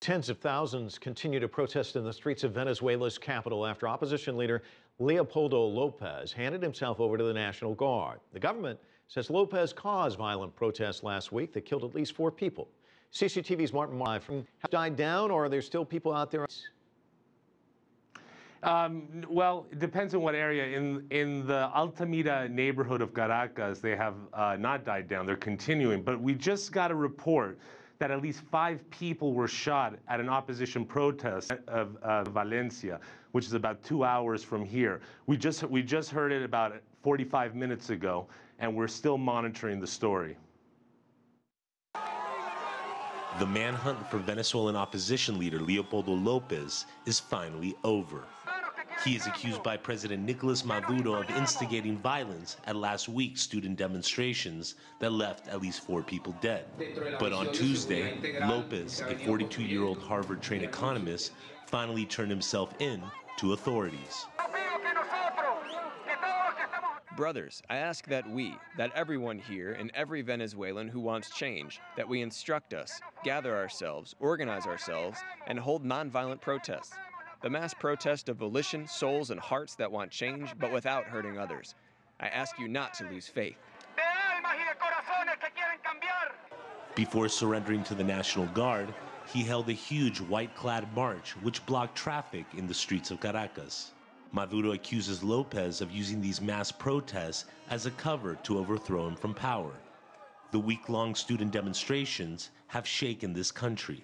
Tens of thousands continue to protest in the streets of Venezuela's capital after opposition leader Leopoldo Lopez handed himself over to the National Guard. The government says Lopez caused violent protests last week that killed at least 4 people. CCTV's Martin Live from died down, or are there still people out there? Well, it depends on what area. In the Altamira neighborhood of Caracas, they have not died down. They're continuing. But we just got a report that at least 5 people were shot at an opposition protest of Valencia, which is about 2 hours from here. We just heard it about 45 minutes ago, and we're still monitoring the story. The manhunt for Venezuelan opposition leader Leopoldo Lopez is finally over. He is accused by President Nicolas Maduro of instigating violence at last week's student demonstrations that left at least 4 people dead. But on Tuesday, Lopez, a 42-year-old Harvard-trained economist, finally turned himself in to authorities. Brothers, I ask that everyone here and every Venezuelan who wants change, that we instruct us, gather ourselves, organize ourselves, and hold nonviolent protests. The mass protest of volition, souls, and hearts that want change, but without hurting others. I ask you not to lose faith. Before surrendering to the National Guard, he held a huge white-clad march which blocked traffic in the streets of Caracas. Maduro accuses Lopez of using these mass protests as a cover to overthrow him from power. The week-long student demonstrations have shaken this country.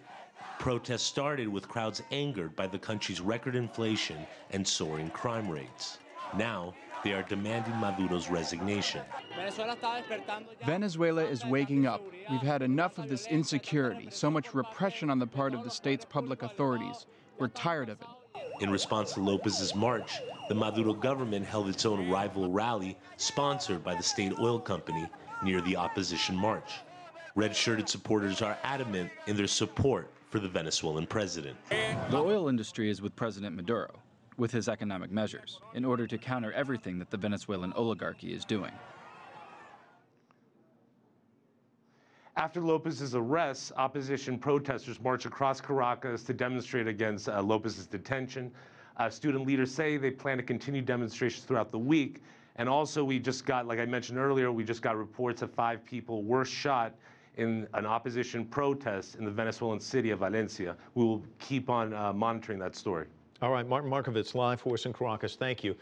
Protests started with crowds angered by the country's record inflation and soaring crime rates. Now, they are demanding Maduro's resignation. Venezuela is waking up. We've had enough of this insecurity, so much repression on the part of the state's public authorities. We're tired of it. In response to Lopez's march, the Maduro government held its own rival rally sponsored by the state oil company near the opposition march. Red-shirted supporters are adamant in their support for the Venezuelan president. The oil industry is with President Maduro, with his economic measures, in order to counter everything that the Venezuelan oligarchy is doing. After Lopez's arrest, opposition protesters marched across Caracas to demonstrate against Lopez's detention. Student leaders say they plan to continue demonstrations throughout the week. And also, we just got, like I mentioned earlier, we just got reports of 5 people were shot in an opposition protest in the Venezuelan city of Valencia. We will keep on monitoring that story. All right, Martin Markovitz live for us in Caracas. Thank you.